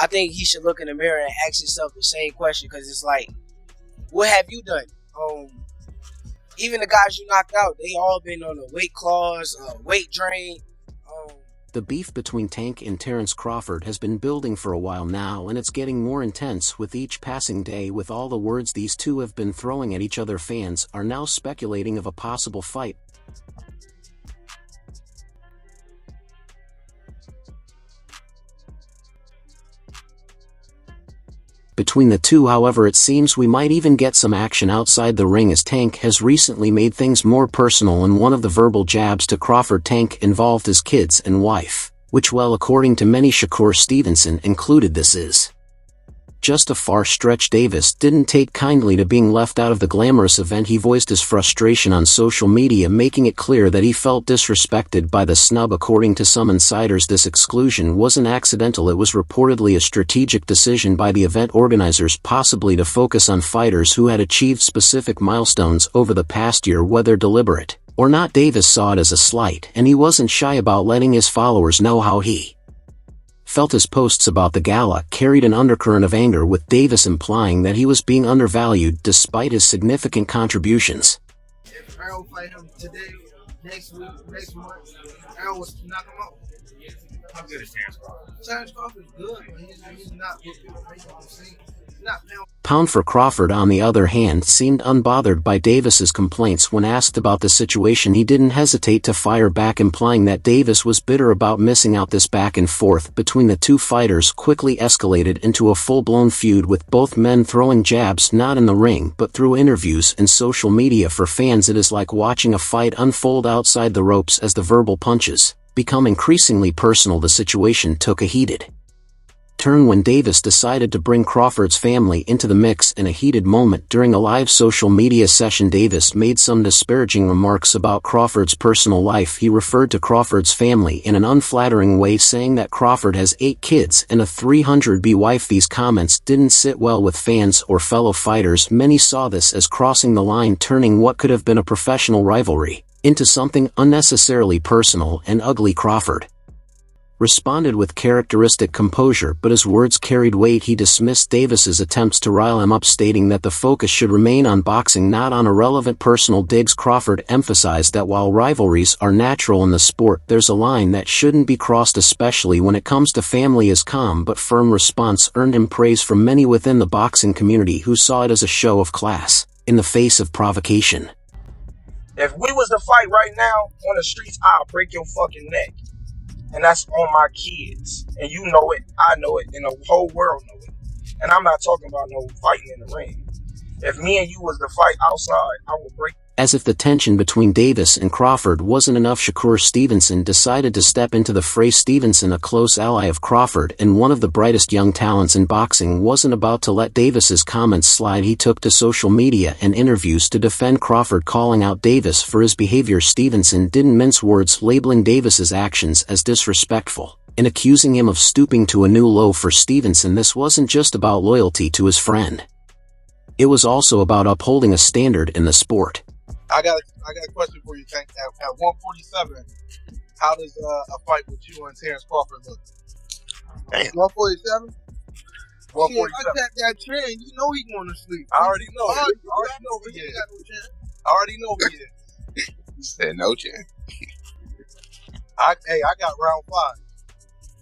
I think he should look in the mirror and ask himself the same question, because it's like, what have you done? Even the guys you knocked out, they all been on a weight clause, weight drain. The beef between Tank and Terence Crawford has been building for a while now, and it's getting more intense with each passing day. With all the words these two have been throwing at each other, fans are now speculating of a possible fight between the two. However, it seems we might even get some action outside the ring, as Tank has recently made things more personal in one of the verbal jabs to Crawford. Tank involved his kids and wife, which, well, according to many, Shakur Stevenson included. This is just a far stretch. Davis didn't take kindly to being left out of the glamorous event. He voiced his frustration on social media, making it clear that he felt disrespected by the snub. According to some insiders, this exclusion wasn't accidental. It was reportedly a strategic decision by the event organizers, possibly to focus on fighters who had achieved specific milestones over the past year. Whether deliberate or not, Davis saw it as a slight, and he wasn't shy about letting his followers know how he felt. His posts about the gala carried an undercurrent of anger, with Davis implying that he was being undervalued despite his significant contributions. If Errol fight him today, next week, next month, Errol was knock him out. How good is Terence Crawford? Terence Crawford is good, but he's not what people make him seem. He's not Pound for Crawford, on the other hand, seemed unbothered by Davis's complaints. When asked about the situation, he didn't hesitate to fire back, implying that Davis was bitter about missing out. This back and forth between the two fighters quickly escalated into a full-blown feud, with both men throwing jabs not in the ring but through interviews and social media. For fans, it is like watching a fight unfold outside the ropes. As the verbal punches become increasingly personal, the situation took a heated turn when Davis decided to bring Crawford's family into the mix. In a heated moment during a live social media session, Davis made some disparaging remarks about Crawford's personal life. He referred to Crawford's family in an unflattering way, saying that Crawford has 8 kids and a 300B wife. These comments didn't sit well with fans or fellow fighters. Many saw this as crossing the line, turning what could have been a professional rivalry into something unnecessarily personal and ugly. Crawford responded with characteristic composure, but his words carried weight. He dismissed Davis's attempts to rile him up, stating that the focus should remain on boxing, not on irrelevant personal digs. Crawford emphasized that while rivalries are natural in the sport, there's a line that shouldn't be crossed, especially when it comes to family. His calm but firm response earned him praise from many within the boxing community, who saw it as a show of class in the face of provocation. If we was to fight right now on the streets, I'll break your fucking neck. And that's on my kids. And you know it, I know it, and the whole world know it. And I'm not talking about no fighting in the ring. If me and you was to fight outside, I would break. As if the tension between Davis and Crawford wasn't enough, Shakur Stevenson decided to step into the fray. Stevenson, a close ally of Crawford and one of the brightest young talents in boxing, wasn't about to let Davis's comments slide. He took to social media and interviews to defend Crawford, calling out Davis for his behavior. Stevenson didn't mince words, labeling Davis's actions as disrespectful and accusing him of stooping to a new low. For Stevenson, this wasn't just about loyalty to his friend. It was also about upholding a standard in the sport. I got a question for you, Tank. At 147, how does a fight with you and Terence Crawford look? 147? 147. I tapped that trend. You know he going to sleep. I already know. I already know who he is. I already know who he is. He said no chance. I got round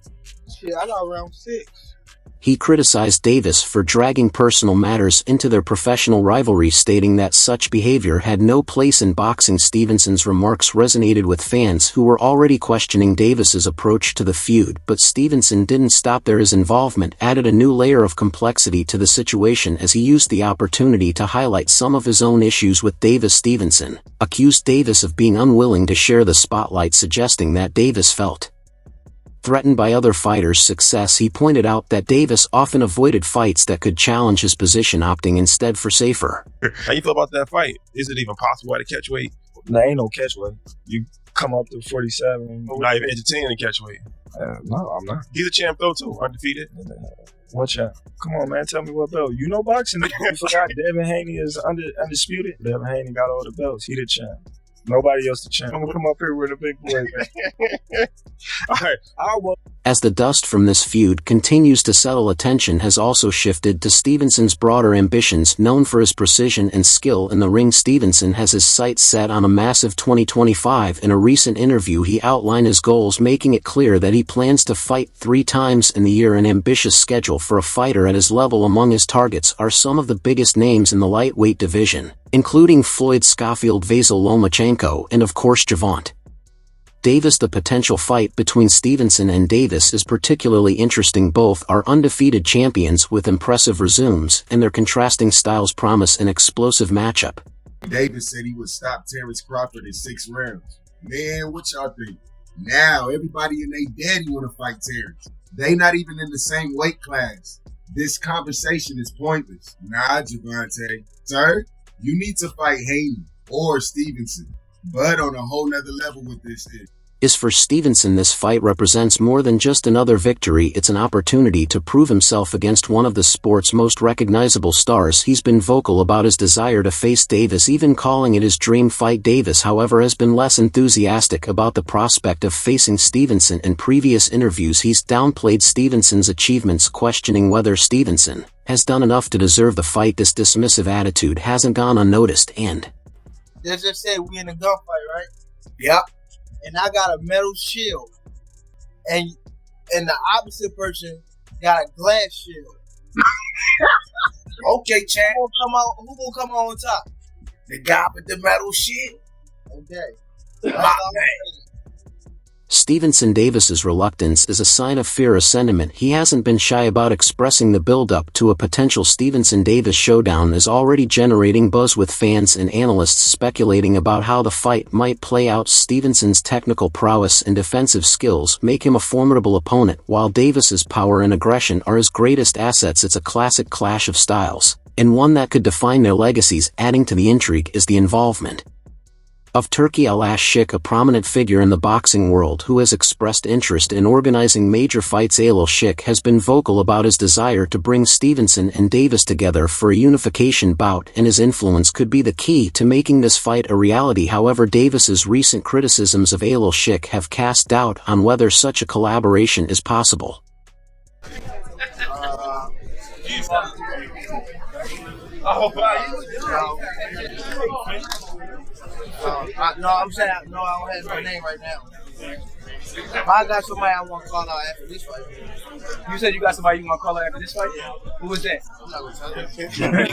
5. Shit, I got round 6. He criticized Davis for dragging personal matters into their professional rivalry, stating that such behavior had no place in boxing. Stevenson's remarks resonated with fans who were already questioning Davis's approach to the feud, but Stevenson didn't stop there. His involvement added a new layer of complexity to the situation, as he used the opportunity to highlight some of his own issues with Davis. Stevenson accused Davis of being unwilling to share the spotlight, suggesting that Davis felt threatened by other fighters' success. He pointed out that Davis often avoided fights that could challenge his position, opting instead for safer. How you feel about that fight? Is it even possible at a catch weight? Nah, ain't no catch weight. You come up to 47. You're not even entertaining a catch weight. No, I'm not. He's a champ though too, undefeated. What champ? Come on, man. Tell me what belt. You know boxing. You forgot Devin Haney is undisputed. Devin Haney got all the belts. He the champ. Nobody else the champ. I'm gonna come up here with a big boy. All right, As the dust from this feud continues to settle, attention has also shifted to Stevenson's broader ambitions. Known for his precision and skill in the ring, Stevenson has his sights set on a massive 2025. In a recent interview, he outlined his goals, making it clear that he plans to fight 3 times in the year. An ambitious schedule for a fighter at his level. Among his targets are some of the biggest names in the lightweight division, including Floyd Schofield, Vasyl Lomachenko, and of course Gervonta Davis. The potential fight between Stevenson and Davis is particularly interesting. Both are undefeated champions with impressive resumes, and their contrasting styles promise an explosive matchup. Davis said he would stop Terence Crawford in 6 rounds. Man, what y'all think? Now everybody and they daddy want to fight Terence. They not even in the same weight class. This conversation is pointless. Nah, Gervonta. Sir, you need to fight Haney or Stevenson. But on a whole nother level with this is for Stevenson, this fight represents more than just another victory. It's an opportunity to prove himself against one of the sport's most recognizable stars. He's been vocal about his desire to face Davis, even calling it his dream fight. Davis, however, has been less enthusiastic about the prospect of facing Stevenson. In previous interviews, he's downplayed Stevenson's achievements, questioning whether Stevenson has done enough to deserve the fight. This dismissive attitude hasn't gone unnoticed, and They just said we in a gunfight, right? Yep. And I got a metal shield, and the opposite person got a glass shield. Okay, Chad. Who gonna come out on top? The guy with the metal shit. Okay. My man. Stevenson Davis's reluctance is a sign of fear, a sentiment he hasn't been shy about expressing. The build-up to a potential Stevenson-Davis showdown is already generating buzz, with fans and analysts speculating about how the fight might play out. Stevenson's technical prowess and defensive skills make him a formidable opponent, while Davis's power and aggression are his greatest assets. It's a classic clash of styles, and one that could define their legacies. Adding to the intrigue is the involvement of Turki Al-Ashik, a prominent figure in the boxing world who has expressed interest in organizing major fights. Al-Ashik has been vocal about his desire to bring Stevenson and Davis together for a unification bout, and his influence could be the key to making this fight a reality. However, Davis's recent criticisms of Al-Ashik have cast doubt on whether such a collaboration is possible. No, I'm saying I don't have my name right now. But I got somebody I want to call out after this fight. You said you got somebody you want to call out after this fight? Who was that? I'm not gonna tell you.